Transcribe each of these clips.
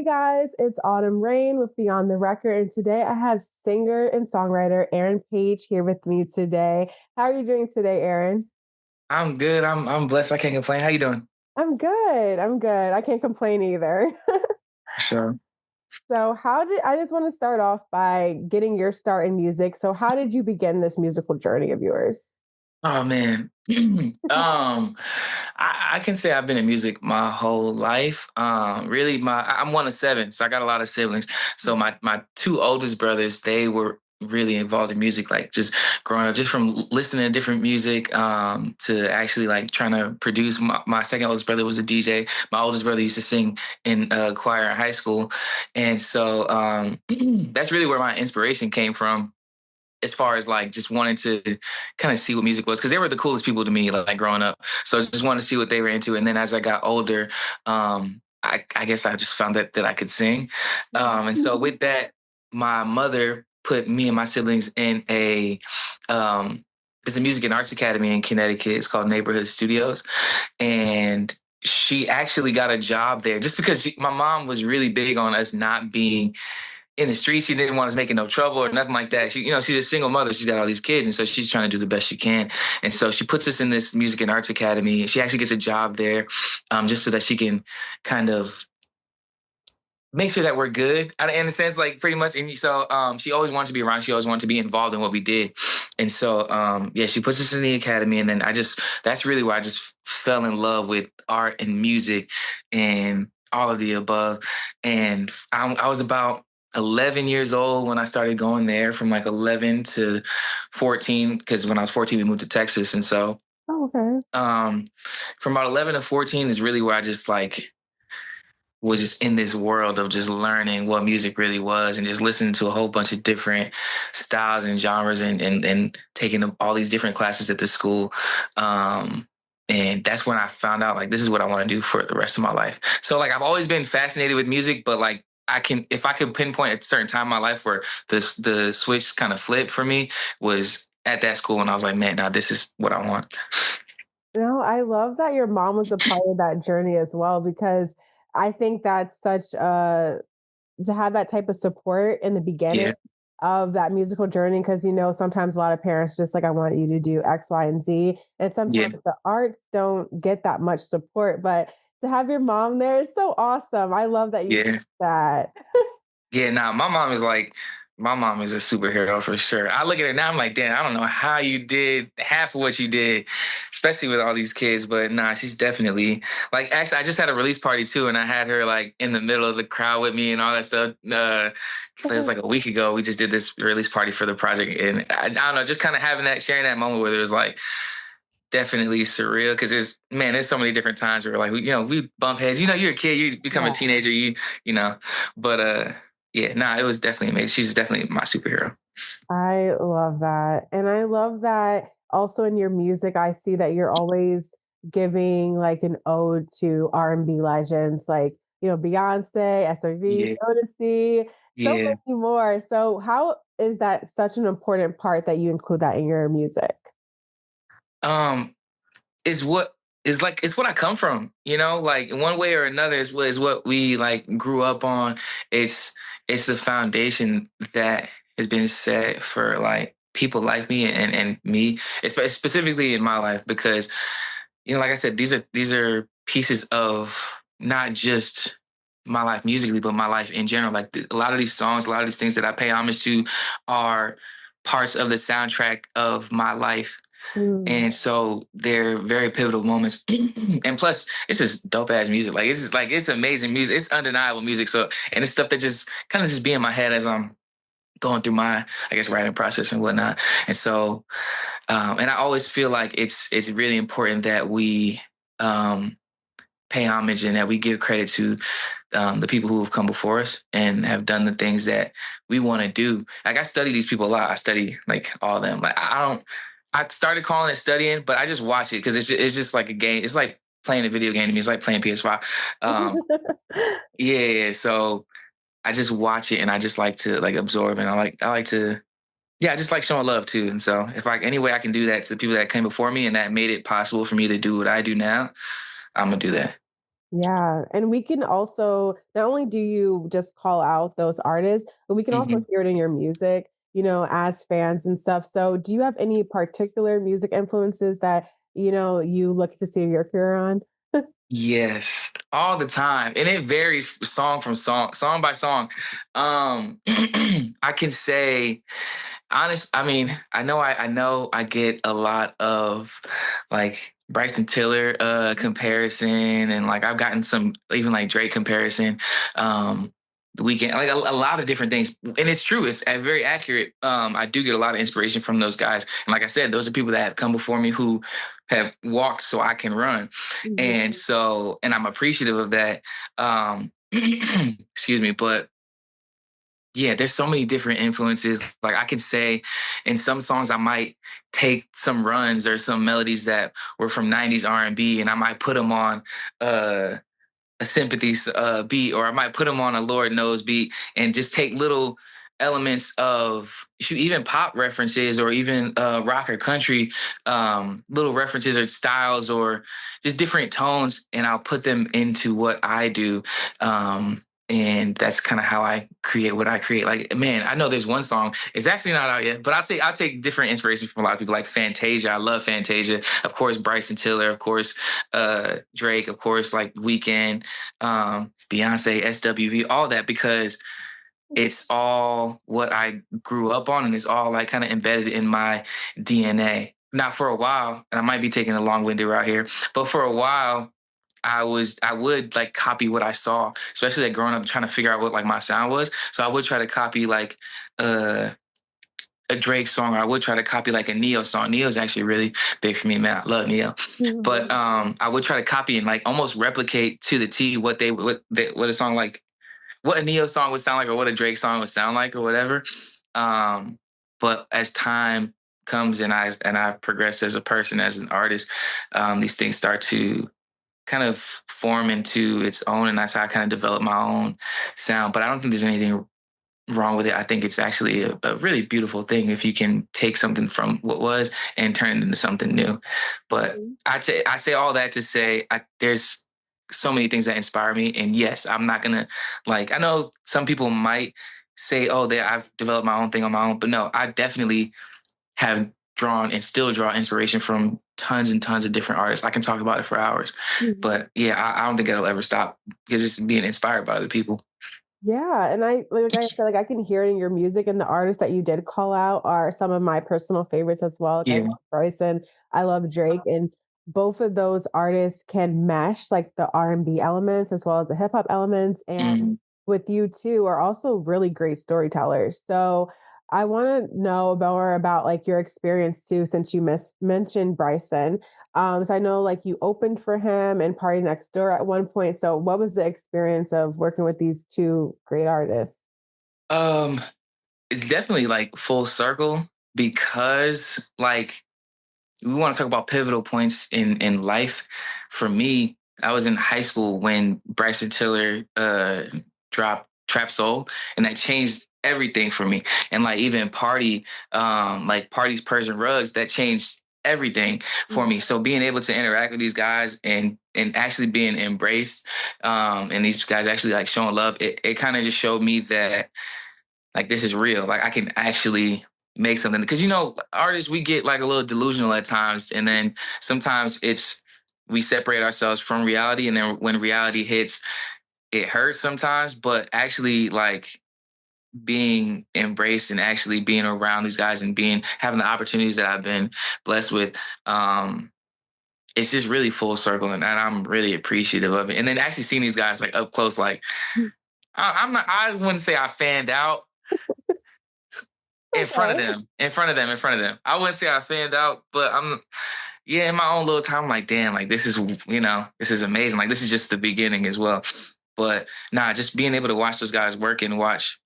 guys, it's Autumn Rain with Beyond the Record, and today I have singer and songwriter Aaron Page here with me today. How are you doing today, Aaron? I'm good. I'm blessed. I can't complain. How you doing? I'm good. I'm good. I can't complain either. So, So, how did I just want to start off by getting your start in music? So, how did you begin this musical journey of yours? oh man, I can say I've been in music my whole life. Really, I'm one of seven, so I got a lot of siblings. So my two oldest brothers, they were really involved in music, like just growing up, just from listening to different music, to actually like trying to produce. My second oldest brother was a DJ. My oldest brother used to sing in choir in high school, and so that's really where my inspiration came from as far as like just wanting to kind of see what music was, because they were the coolest people to me, like growing up. So I just wanted to see what they were into. And then as I got older, I guess I just found that I could sing. And so with that, my mother put me and my siblings in um, it's a music and arts academy in Connecticut. It's called Neighborhood Studios. And she actually got a job there just because my mom was really big on us not being in the streets. She didn't want us making no trouble or nothing like that. She's a single mother. She's got all these kids. And so she's trying to do the best she can. And so she puts us in this music and arts academy. She actually gets a job there, just so that she can kind of make sure that we're good in a sense, like pretty much. And so she always wanted to be around. She always wanted to be involved in what we did. And so, yeah, she puts us in the academy. And then that's really where I just fell in love with art and music and all of the above. And I was about 11 years old when I started going there, from like 11 to 14, because when I was 14, we moved to Texas. And so Oh, okay. from about 11 to 14 is really where I just like was just in this world of just learning what music really was and just listening to a whole bunch of different styles and genres and taking all these different classes at the school. And that's when I found out like this is what I want to do for the rest of my life. So like I've always been fascinated with music, but like if I could pinpoint a certain time in my life where the switch kind of flipped for me was at that school, and I was like, man, now this is what I want. No, I love that your mom was a part of that journey as well, because I think that's such a to have that type of support in the beginning Yeah, of that musical journey, because sometimes a lot of parents just like, I want you to do X, Y, and Z, and yeah, sometimes the arts don't get that much support, but to have your mom there is so awesome. I love that you did yeah. that. Yeah, nah, my mom is a superhero for sure. I look at her now, I'm like, damn, I don't know how you did half of what you did, especially with all these kids. But nah, she's definitely like, actually, I just had a release party too, and I had her like in the middle of the crowd with me and all that stuff. It was like a week ago. We just did this release party for the project, and I don't know, just kind of having sharing that moment where it was like definitely surreal, because there's so many different times where like we bump heads. You're a kid, you become a Yeah. teenager, you know, but yeah, nah, it was definitely amazing. She's definitely my superhero. I love that. And I love that also in your music, I see that you're always giving like an ode to R&B legends like, Beyonce, SRV, Yeah, Jodeci, so yeah. many more. So how is that such an important part that you include that in your music? Um, is what is like it's what I come from, like in one way or another is what we like grew up on. It's it's the foundation that has been set for like people like me and me, specifically in my life, because like I said, these are pieces of not just my life musically, but my life in general. Like a lot of these songs, a lot of these things that I pay homage to are parts of the soundtrack of my life, Mm. and so they're very pivotal moments. And plus, it's just dope ass music. Like it's just like it's amazing music. It's undeniable music. So, and it's stuff that just kind of just be in my head as I'm going through my, I guess, writing process and whatnot. And so, and I always feel like it's really important that we um, pay homage and that we give credit to the people who have come before us and have done the things that we want to do. Like I study these people a lot. I study like all of them. Like I don't. I started calling it studying, but I just watch it because it's just like a game. It's like playing a video game to me. It's like playing PS5. Um, yeah, yeah. So I just watch it and I just like to like absorb, and I like to, yeah, I just like showing love too. And so if any way I can do that to the people that came before me and that made it possible for me to do what I do now, I'm gonna do that. Yeah, and we can also not only do you just call out those artists, but we can also Mhm. hear it in your music, as fans and stuff. So, do you have any particular music influences that, you look to see your career on? Yes, all the time, and it varies song from song, song by song. I can say I mean, I know I get a lot of like Bryson Tiller comparison, and like I've gotten some even like Drake comparison. The weekend, like a lot of different things, and it's true. It's very accurate. I do get a lot of inspiration from those guys, and like I said, those are people that have come before me who have walked so I can run, and Mhm. I'm appreciative of that. Excuse me, but yeah, there's so many different influences. Like I could say in some songs I might take some runs or some melodies that were from 90s R&B and I might put them on uh a sympathy beat, or I might put them on a Lord Knows beat and just take little elements of even pop references or even rock or country little references or styles or just different tones, and I'll put them into what I do. And that's kind of how I create what I create. Like, man, I know there's one song. It's actually not out yet, but I'll take different inspirations from a lot of people, like Fantasia. I love Fantasia. Of course, Bryson Tiller. Of course, Drake. Of course, like Weekend, Beyonce, SWV, all that, because it's all what I grew up on and it's all like kind of embedded in my DNA. Now, for a while, and I might be taking a long-winded route here, but for a while, I would like copy what I saw, especially like growing up trying to figure out what like my sound was. So I would try to copy like uh a Drake song, or I would try to copy like a Neo song. Neo's actually really big for me, man. I love Neo. But Mhm. I would try to copy and like almost replicate to the T what a song like what a Neo song would sound like or what a Drake song would sound like or whatever. Um, but as time comes and I've progressed as a person, as an artist, these things start to kind of form into its own, and that's how I kind of develop my own sound. But I don't think there's anything wrong with it. I think it's actually a really beautiful thing if you can take something from what was and turn it into something new. But Mhm. I say all that to say there's so many things that inspire me. And yes, I'm not gonna like. I know some people might say, "Oh, that I've developed my own thing on my own," but no, I definitely have drawn and still draw inspiration from tons and tons of different artists. I can talk about it for hours, Mhm. but yeah, I don't think it'll ever stop because it's being inspired by other people. Yeah, and I said, like, I can hear it in your music, and the artists that you did call out are some of my personal favorites as well. Like, I love Yeah. Bryson, I love Drake, and both of those artists can mesh, like, the R&B elements as well as the hip hop elements, and Mhm. with you too are also really great storytellers. So, I wanna know more about, like, your experience too since you mentioned Bryson. So I know like you opened for him and Party Next Door at one point. So what was the experience of working with these two great artists? Um, it's definitely like full circle because like we want to talk about pivotal points in life. For me, I was in high school when Bryson Tiller dropped Trap Soul, and that changed everything for me. And like even like Party's Persian Rugs, that changed everything for Mhm. me. So being able to interact with these guys and actually being embraced, and these guys actually like showing love, it kind of just showed me that like this is real. Like I can actually make something, because artists, we get like a little delusional at times, and then sometimes we separate ourselves from reality, and then when reality hits, it hurts sometimes. But actually, like being embraced and actually being around these guys and being having the opportunities that I've been blessed with, it's just really full circle, and I'm really appreciative of it. And then actually seeing these guys like up close, like I wouldn't say I fanned out Okay. in front of them. I wouldn't say I fanned out, but yeah, in my own little time, I'm like, damn, like this is amazing. Like this is just the beginning as well. But nah, just being able to watch those guys work and watch,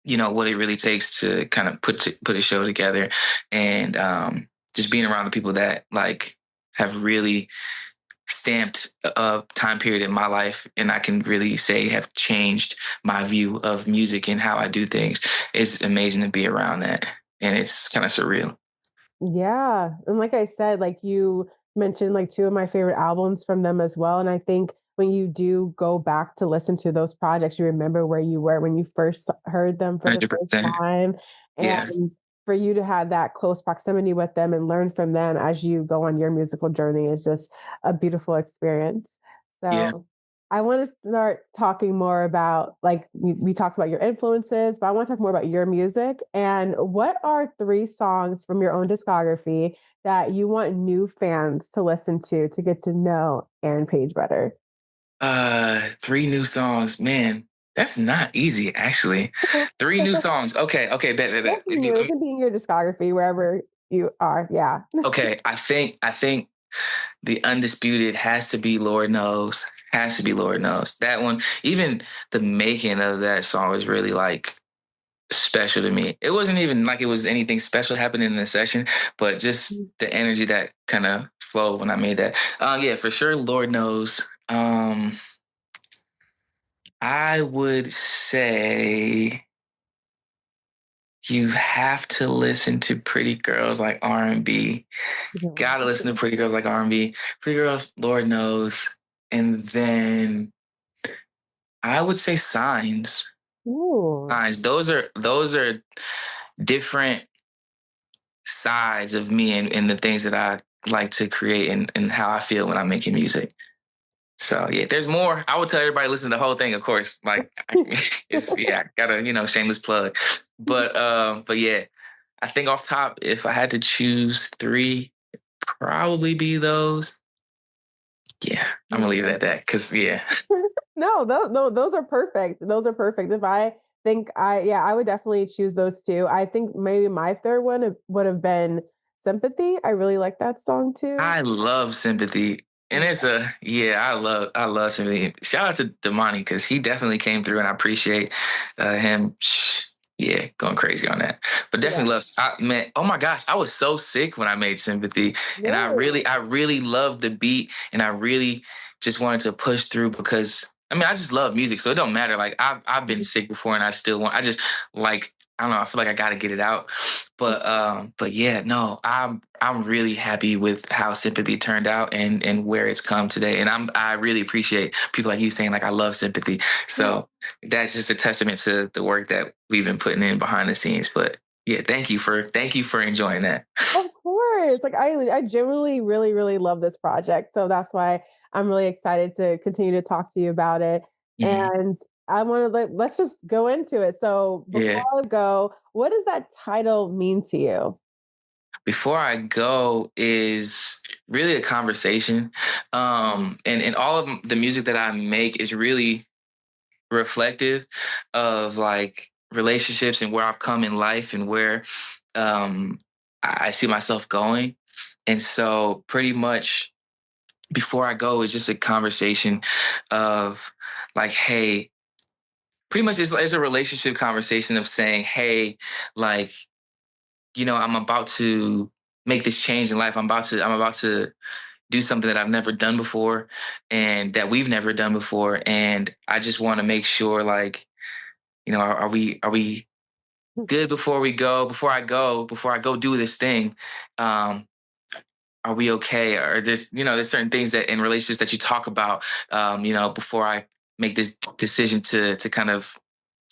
what it really takes to kind of put a show together, and just being around the people that like have really stamped a time period in my life, and I can really say have changed my view of music and how I do things. It's amazing to be around that, and it's kind of surreal. Yeah. And like I said, like you mentioned like two of my favorite albums from them as well. And I think when you do go back to listen to those projects, you remember where you were when you first heard them for the first 100%. time. Yeah. And for you to have that close proximity with them and learn from them as you go on your musical journey is just a beautiful experience. Yeah. So I want to start talking more about, like, we talked about your influences, but I want to talk more about your music. And what are three songs from your own discography that you want new fans to listen to get to know Aaron Page better? Three new songs. Man, that's not easy, actually. Three new songs. Okay, okay, bet. It can be new. It can be in your discography wherever you are. Yeah. Okay, I think the undisputed has to be Lord Knows. Has to be Lord Knows. That one, even the making of that song was really like special to me. It wasn't even like it was anything special happening in the session, but just the energy that kind of flowed when I made that. Yeah, for sure, Lord Knows. I would say you have to listen to Pretty Girls like R&B. Yeah. Gotta listen to Pretty Girls like R&B. Pretty Girls, Lord Knows. And then I would say Signs. Ooh. Signs. Those are different sides of me and the things that I like to create and how I feel when I'm making music. So yeah, there's more. I would tell everybody listen to the whole thing, of course. Like it's yeah, gotta, shameless plug. But yeah, I think off top, if I had to choose three, probably be those. Yeah, I'm gonna leave it at that. Cause yeah. No, no, those are perfect. Those are perfect. If I think yeah, I would definitely choose those two. I think maybe my third one would have been Sympathy. I really like that song too. I love Sympathy. And Yeah. it's I love Sympathy. Shout out to Damani because he definitely came through and I appreciate him. Yeah, going crazy on that. But Yeah. definitely love man, oh my gosh, I was so sick when I made Sympathy. And Really? I really loved the beat and I really just wanted to push through because I mean I just love music. So it don't matter. Like I've been sick before and I just like I don't know, I feel like I gotta get it out. But yeah, no, I'm really happy with how Sympathy turned out and where it's come today. And I really appreciate people like you saying like I love Sympathy. So that's just a testament to the work that we've been putting in behind the scenes. But yeah, thank you for enjoying that. Of course. Like I genuinely really, really love this project. So that's why I'm really excited to continue to talk to you about it. Mhm. And I want to let's just go into it. So before Yeah. I go, what does that title mean to you? Before I go is really a conversation. And all of the music that I make is really reflective of like relationships and where I've come in life and where um, I see myself going. And so, pretty much, before I go is just a conversation of like, hey, pretty much it's a relationship conversation of saying, hey, like, I'm about to make this change in life. I'm about to do something that I've never done before and that we've never done before. And I just want to make sure like, are we good before I go do this thing? Um, are we okay? Or there's certain things that in relationships that you talk about, before I make this decision to kind of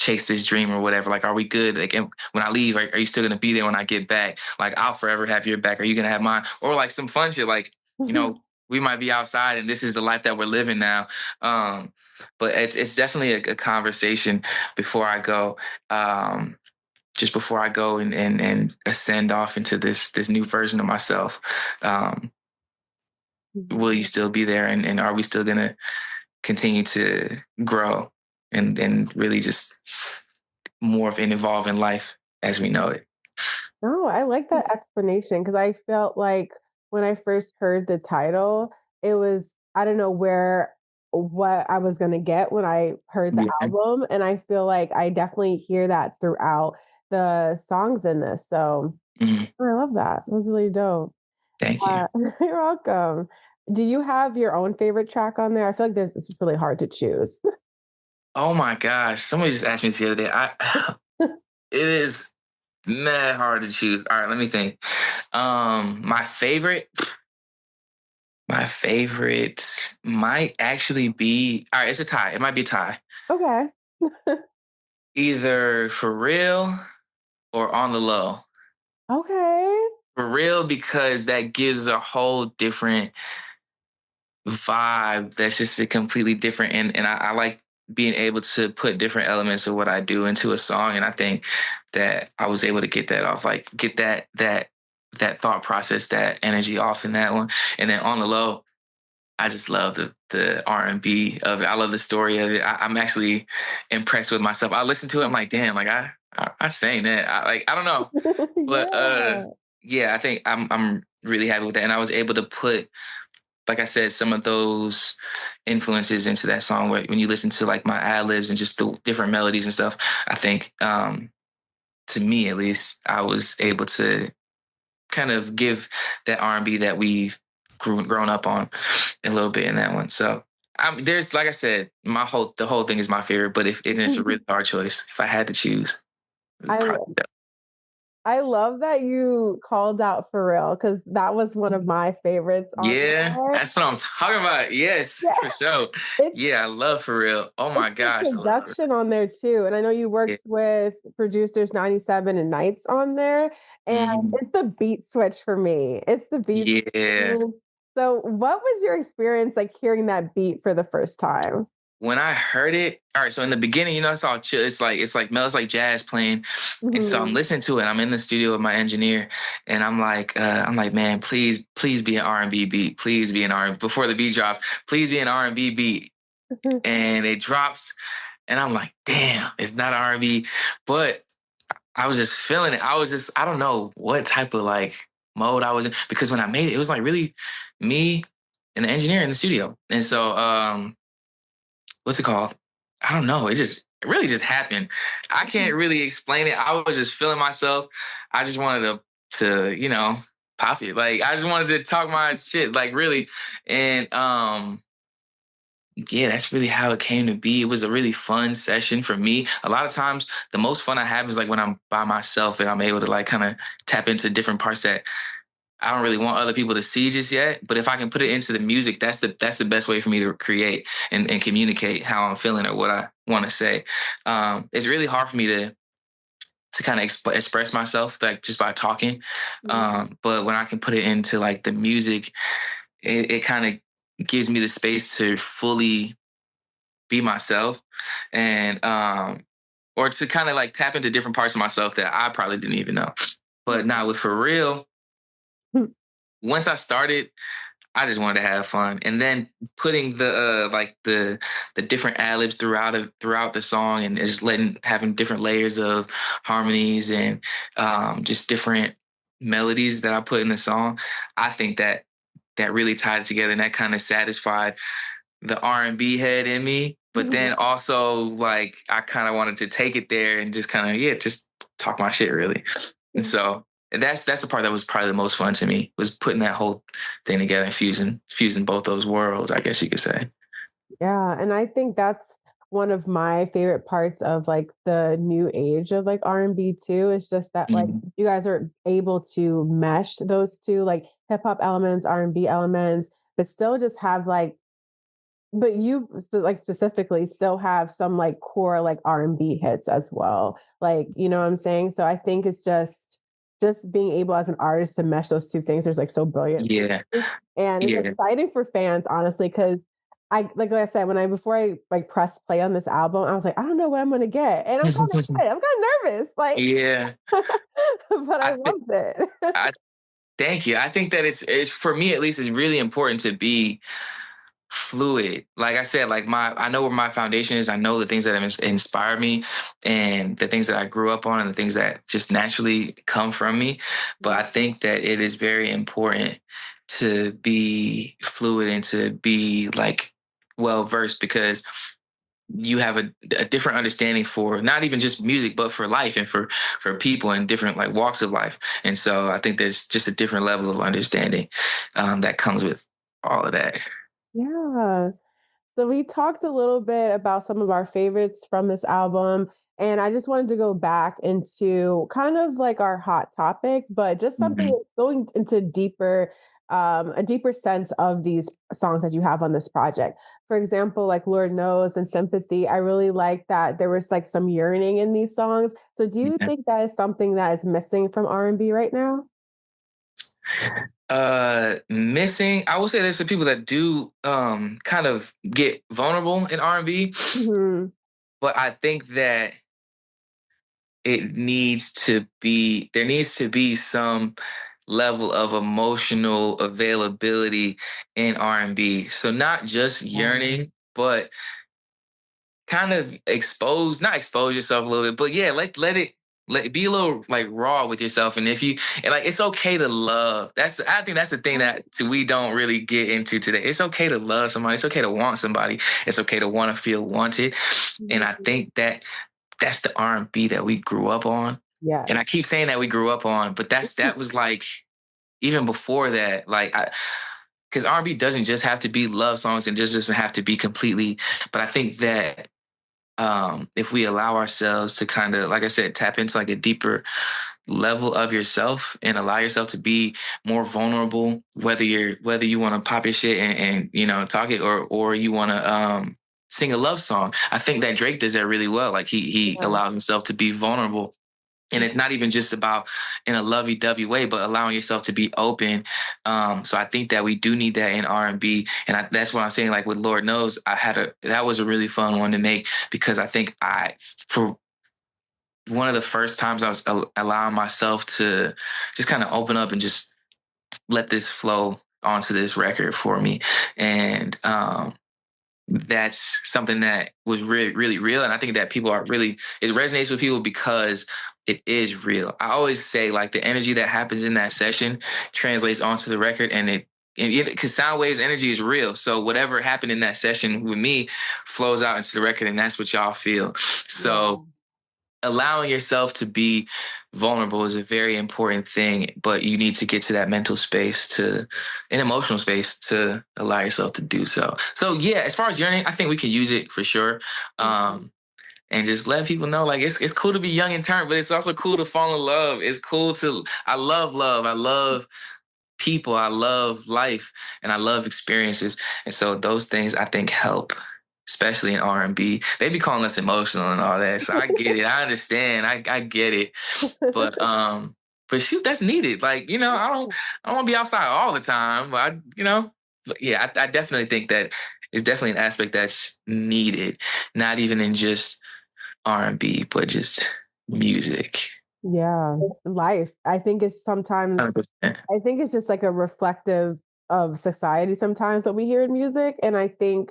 chase this dream or whatever. Like, are we good? Like, when I leave, are you still gonna be there when I get back? Like, I'll forever have your back. Are you gonna have mine? Or like some fun shit, like, we might be outside and this is the life that we're living now. Um, but it's definitely a conversation before I go. Just before I go and ascend off into this new version of myself. Um, will you still be there and are we still gonna continue to grow and really just morph and evolve in life as we know it? Oh, I like that explanation because I felt like when I first heard the title, it was, I don't know what I was gonna get when I heard the Yeah. album. And I feel like I definitely hear that throughout the songs in this. So Mhm. I love that. That was really dope. Thank you. Uh, you're welcome. Do you have your own favorite track on there? I feel like it's really hard to choose. Oh my gosh. Somebody just asked me this the other day. It is mad hard to choose. All right, let me think. Um, my favorite, My favorite might actually be all right. It's a tie. It might be a tie. Okay. Either For Real or On the Low. Okay. For Real because that gives a whole different vibe. That's just a completely different, and I like being able to put different elements of what I do into a song. And I think that I was able to get that off, like get that thought process, that energy off in that one. And then On the Low, I just love the R&B of it. I love the story of it. I'm actually impressed with myself. I listen to it. I'm like, damn, like I sang that. I don't know, but Yeah. yeah, I think I'm really happy with that. And I was able to put, like I said, some of those influences into that song. Where when you listen to like my ad libs and just the different melodies and stuff, I think to me at least, I was able to kind of give that R&B that we've grown up on a little bit in that one. So there's, like I said, the whole thing is my favorite. But if it is a really hard choice, if I had to choose, it would I probably be I love that you called out For Real because that was one of my favorites on yeah, there. that's what I'm talking about. Yes, Yeah, for sure. it's Yeah, I love For Real. Oh my it's the gosh, I love For production on there too, and I know you Real. worked with producers 97 and Nights on there, and Mhm. it's the beat switch for me. It's the beat Yeah. switch. So, what was your experience like hearing that beat for the first time? When I heard it, all right. So in the beginning, it's all chill. It's like mellows like jazz playing, and so I'm Mhm. listening to it. I'm in the studio with my engineer, and I'm like, man, please be an R&B beat. Please be an R. Before the beat drops, please be an R&B beat. And it drops, and I'm like, damn, it's not R&B, but I was just feeling it. I don't know what type of like mode I was in because when I made it, it was like really me and the engineer in the studio, and so what's it called? I don't know. It really just happened. I can't really explain it. I was just feeling myself. I just wanted to pop it. Like I just wanted to talk my shit, like really. And yeah, that's really how it came to be. It was a really fun session for me. A lot of times the most fun I have is like when I'm by myself and I'm able to like kind of tap into different parts that I don't really want other people to see just yet. But if I can put it into the music, that's the best way for me to create and communicate how I'm feeling or what I want to say. It's really hard for me to kind of express myself like just by talking. But when I can put it into like the music, it kind of gives me the space to fully be myself and or to kind of like tap into different parts of myself that I probably didn't even know. But now with For Real, once I started, I just wanted to have fun, and then putting the like the different ad libs throughout the song, and just having different layers of harmonies and just different melodies that I put in the song. I think that really tied it together, and that kind of satisfied the R&B head in me. But then also like I kind of wanted to take it there and just kind of just talk my shit really. And so that's the part that was probably the most fun to me, was putting that whole thing together and fusing both those worlds, I guess you could say. Yeah, and I think that's one of my favorite parts of like the new age of like R&B too. It's just that like Mhm. you guys are able to mesh those two like hip hop elements, R&B elements, but still just have like but you like specifically still have some like core like R&B hits as well. Like, you know what I'm saying? So I think it's just being able as an artist to mesh those two things is like so brilliant. Yeah. And it's Yeah. exciting for fans, honestly, because like I said, before I like press play on this album, I was like, I don't know what I'm gonna get. And I'm kind of excited. I'm kind of nervous. Like, Yeah. but I I think loved it. I thank you. I think that it's for me at least, it's really important to be fluid. Like I said, like I know where my foundation is. I know the things that have inspired me and the things that I grew up on and the things that just naturally come from me. But I think that it is very important to be fluid and to be like well versed, because you have a different understanding for not even just music, but for life and for people in different like walks of life. And so I think there's just a different level of understanding that comes with all of that. Yeah. So we talked a little bit about some of our favorites from this album, and I just wanted to go back into kind of like our hot topic, but just something Mhm. that's going into deeper. a deeper sense of these songs that you have on this project. For example, like Lord Knows and Sympathy, I really like that there was like some yearning in these songs. So do you Yeah. think that is something that is missing from R&B right now? Missing. I would say there's some people that do kind of get vulnerable in R&B, Mhm. but I think that there needs to be some level of emotional availability in R&B. So not just yearning, but kind of not expose yourself a little bit, but yeah, let it be a little like raw with yourself. And if you and like it's okay to love. I think that's the thing that we don't really get into today. It's okay to love somebody. It's okay to want somebody. It's okay to want to feel wanted. And I Mhm. think that that's the R&B that we grew up on. And I Yes. keep saying that we grew up on, but that was like even before that, like because R&B doesn't just have to be love songs and just doesn't have to be completely. But I think that if we allow ourselves to kind of, like I said, tap into like a deeper level of yourself and allow yourself to be more vulnerable, whether you want to pop your shit and talk it or you want to sing a love song. I think that Drake does that really well. Like he Yeah. allows himself to be vulnerable. And it's not even just about in a lovey-dovey way, but allowing yourself to be open. So I think that we do need that in R&B, and that's what I'm saying. Like with Lord Knows, that was a really fun one to make because I think for one of the first times I was allowing myself to just kind of open up and just let this flow onto this record for me, and that's something that was really, really real. And I think that it resonates with people because it is real. I always say like the energy that happens in that session translates onto the record because sound waves energy is real. So whatever happened in that session with me flows out into the record and that's what y'all feel. Yeah. So allowing yourself to be vulnerable is a very important thing, but you need to get to that mental space an emotional space to allow yourself to do so. So yeah, as far as yearning, I think we can use it for sure. Mhm. And just let people know like it's cool to be young and turned, but it's also cool to fall in love. It's cool I love love. I love people. I love life and I love experiences. And so those things I think help, especially in R&B. They be calling us emotional and all that. So I get it. I understand. I get it. But shoot, that's needed. Like, I don't want to be outside all the time. But yeah, I definitely think that it's definitely an aspect that's needed, not even in just R&B, but just music. Yeah, life. I think it's sometimes 100%. I think it's just like a reflective of society sometimes what we hear in music. And I think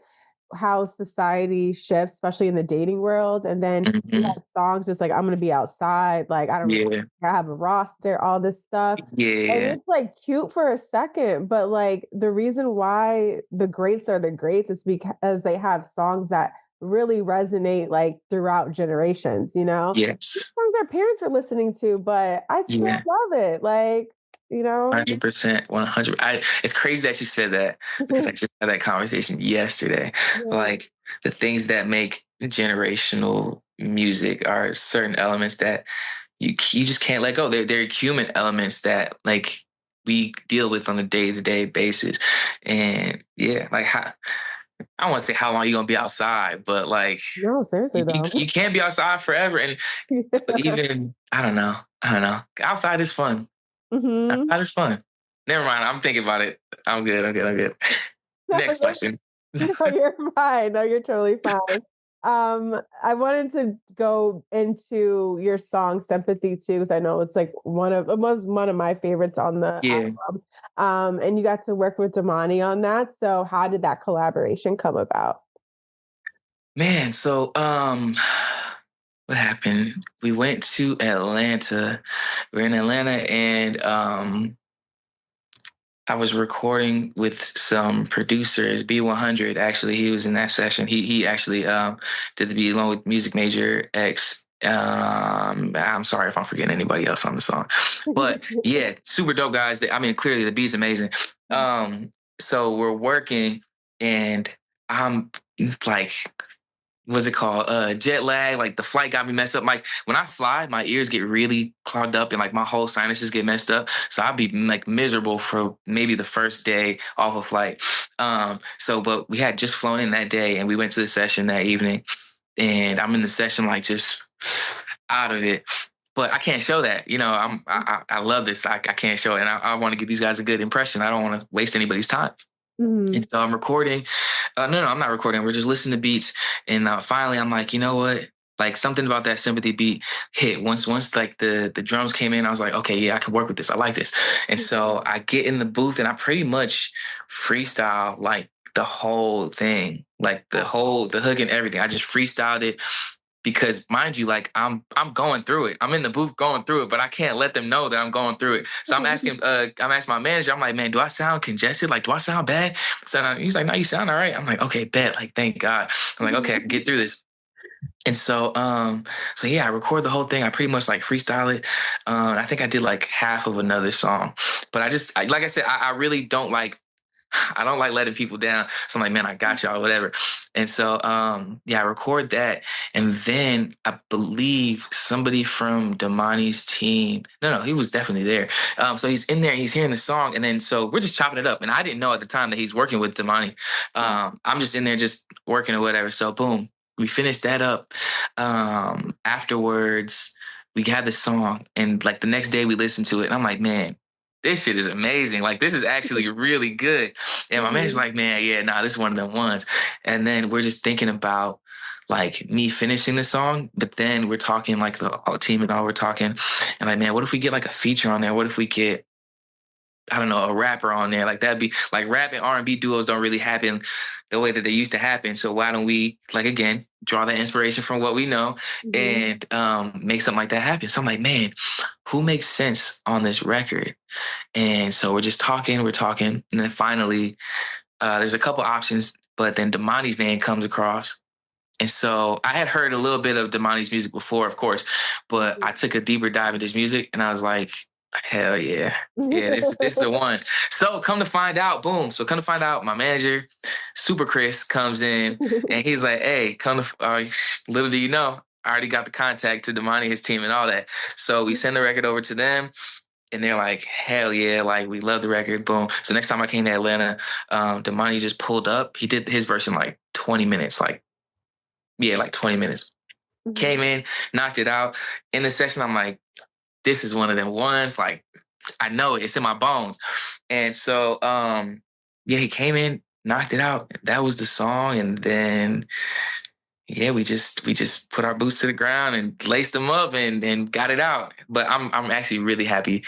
how society shifts, especially in the dating world. And then you Mhm. have songs just like, I'm going to be outside. Like, I don't really Yeah. I have a roster, all this stuff. And Yeah. it's like cute for a second. But like the reason why the greats are the greats is because they have songs that really resonate like throughout generations, you know? Yes. Songs our parents were listening to, but I still Yeah. love it. Like, you know? 100%, 100. It's crazy that you said that because I just had that conversation yesterday. Yeah. Like the things that make generational music are certain elements that you just can't let go. They're human elements that like we deal with on a day-to-day basis. And yeah, like I don't want to say how long you're gonna be outside, but like No, seriously you though. can't be outside forever. And but Yeah. even I don't know. Outside is fun. Mhm. That is fun. Never mind. I'm thinking about it. I'm good. I'm good. I'm good. No, Next question. you're fine. No, you're totally fine. I wanted to go into your song "Sympathy" too, because I know it's like it was one of my favorites on the Yeah, album. And you got to work with Damani on that. So how did that collaboration come about? man. So, what happened? We went to Atlanta. We're in Atlanta, and I was recording with some producers. B100 actually, he was in that session. He actually did the beat along with Music Major X. I'm sorry if I'm forgetting anybody else on the song, but yeah, super dope guys. I mean, clearly the beat's amazing. So we're working, and I'm like what's it called? Jet lag. Like the flight got me messed up. Like when I fly, my ears get really clogged up and like my whole sinuses get messed up. So I'd be like miserable for maybe the first day off a flight. But we had just flown in that day and we went to the session that evening. And I'm in the session like just out of it. But I can't show that. You know, I love this. I can't show it. And I want to give these guys a good impression. I don't want to waste anybody's time. Mhm. And so I'm recording. No, I'm not recording. We're just listening to beats. And finally, I'm like, you know what? Like something about that sympathy beat hit. Once like the drums came in, I was like, okay, yeah, I can work with this. I like this. And so I get in the booth and I pretty much freestyle like the whole thing, like the hook and everything. I just freestyled it because mind you, like I'm going through it. I'm in the booth going through it, but I can't let them know that I'm going through it. So I'm asking my manager, I'm like, man, do I sound congested? Like, do I sound bad? So he's like, no, you sound all right. I'm like, okay, bet. Like, thank God. I'm like, okay, I can get through this. And so yeah, I record the whole thing. I pretty much like freestyle it. I think I did like half of another song, but like I said, I really don't like I don't like letting people down. So I'm like, man, I got y'all, whatever. And so, yeah, I record that. And then I believe somebody from Damani's team, no, he was definitely there. So he's in there, he's hearing the song. And then, so we're just chopping it up. And I didn't know at the time that he's working with Damani. I'm just in there just working or whatever. So boom, we finished that up. Afterwards, we had the song. And like the next day we listened to it. And I'm like, man, this shit is amazing. Like, this is actually really good. And my manager's like, man, yeah, nah, this is one of them ones. And then we're just thinking about like me finishing the song, but then we're talking like the team and all we're talking. And like, man, what if we get like a feature on there? What if we get, I don't know, a rapper on there? Like that'd be like rap and R&B duos don't really happen the way that they used to happen. So why don't we like, again, draw that inspiration from what we know and make something like that happen? So I'm like, man, who makes sense on this record? And so we're talking. And then finally, there's a couple options, but then Damani's name comes across. And so I had heard a little bit of Damani's music before, of course, but I took a deeper dive into his music and I was like, hell yeah. Yeah, this is the one. So come to find out, boom. So come to find out, my manager, Super Chris, comes in and he's like, hey, little do you know, I already got the contact to Damani, his team and all that. So we send the record over to them. And they're like, hell yeah, like we love the record, boom. So next time I came to Atlanta, Damani just pulled up. He did his verse in like 20 minutes, like 20 minutes. Came in, knocked it out. In the session, I'm like, this is one of them ones. Like, I know it, it's in my bones. And so, yeah, he came in, knocked it out. That was the song. And then, yeah, we just put our boots to the ground and laced them up and got it out. But I'm actually really happy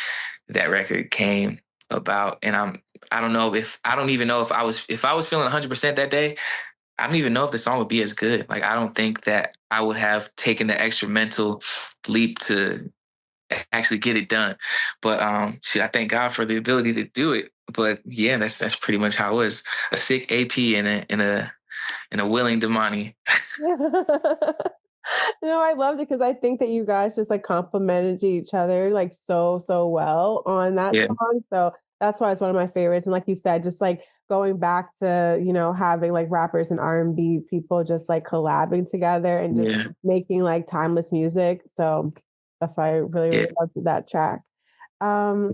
that record came about. And I don't even know if I was feeling 100% that day, I don't even know if the song would be as good. Like, I don't think that I would have taken the extra mental leap to actually get it done. But I thank God for the ability to do it. But yeah, that's pretty much how it was. A sick AP and a willing Damani. No, I loved it because I think that you guys just like complimented each other like so well on that Yeah. song. So that's why it's one of my favorites. And like you said, just like going back to, having like rappers and R&B people just like collabing together and just making like timeless music. So that's why I really loved that track. So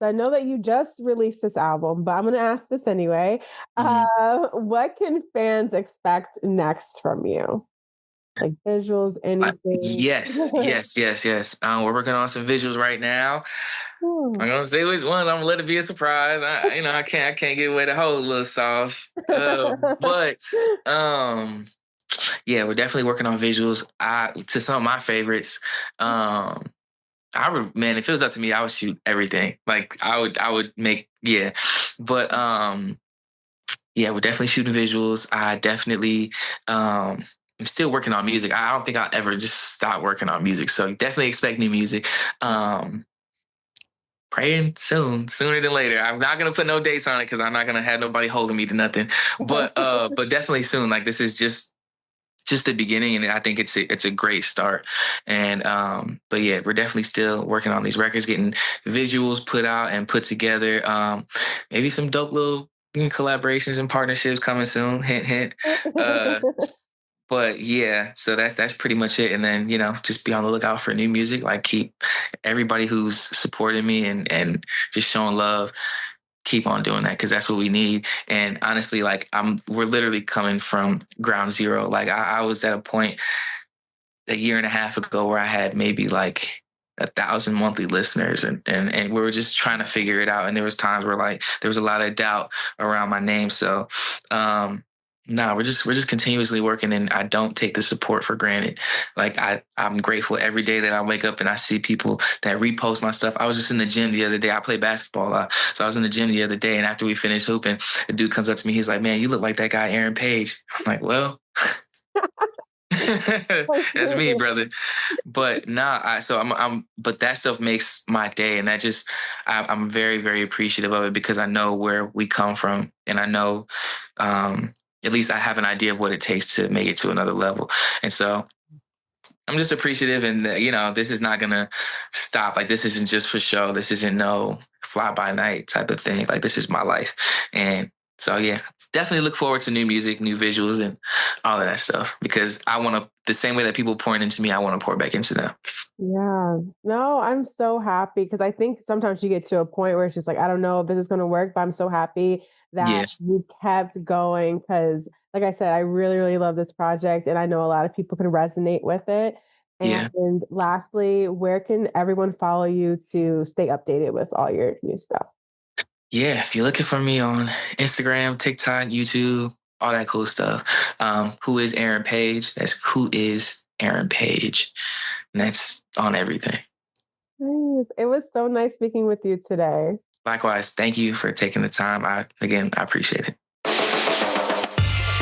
I know that you just released this album, but I'm going to ask this anyway. What can fans expect next from you? Like visuals, anything? Yes. We're working on some visuals right now. I'm gonna say which ones. I'm gonna let it be a surprise. I can't give away the whole little sauce. But yeah, we're definitely working on visuals. To some of my favorites. Man, if it was up to me, I would shoot everything. Like I would make, yeah. But yeah, we're definitely shooting visuals. I definitely I'm still working on music. I don't think I'll ever just stop working on music. So definitely expect new music. Praying sooner than later. I'm not gonna put no dates on it because I'm not gonna have nobody holding me to nothing. But definitely soon. Like this is just the beginning, and I think it's a great start. And but yeah, we're definitely still working on these records, getting visuals put out and put together. Maybe some dope little collaborations and partnerships coming soon. Hint, hint. But yeah, so that's pretty much it. And then, just be on the lookout for new music. Like keep everybody who's supporting me and just showing love, keep on doing that because that's what we need. And honestly, like we're literally coming from ground zero. Like I was at a point a year and a half ago where I had maybe like 1,000 monthly listeners and we were just trying to figure it out. And there was times where like there was a lot of doubt around my name. So no, we're just continuously working and I don't take the support for granted. Like I'm grateful every day that I wake up and I see people that repost my stuff. I was just in the gym the other day. I play basketball a lot. So I was in the gym the other day and after we finished hooping, the dude comes up to me. He's like, man, you look like that guy, Aaron Page. I'm like, well, that's me, brother. But nah, but that stuff makes my day, and that just, I'm very, very appreciative of it because I know where we come from, and I know, at least I have an idea of what it takes to make it to another level, and so I'm just appreciative, and this is not gonna stop. Like this isn't just for show. This isn't no fly by night type of thing. Like this is my life, and so yeah, definitely look forward to new music, new visuals, and all of that stuff because I want to. The same way that people pouring into me, I want to pour back into them. Yeah. No, I'm so happy because I think sometimes you get to a point where it's just like, I don't know if this is going to work, but I'm so happy that Yes, you kept going because, like I said, I really, really love this project and I know a lot of people can resonate with it. yeah, And lastly, where can everyone follow you to stay updated with all your new stuff? yeah. If you're looking for me on Instagram, TikTok, YouTube, all that cool stuff, who is Aaron Page? That's who is Aaron Page, and that's on everything. Nice. It was so nice speaking with you today. Likewise, thank you for taking the time. I appreciate it.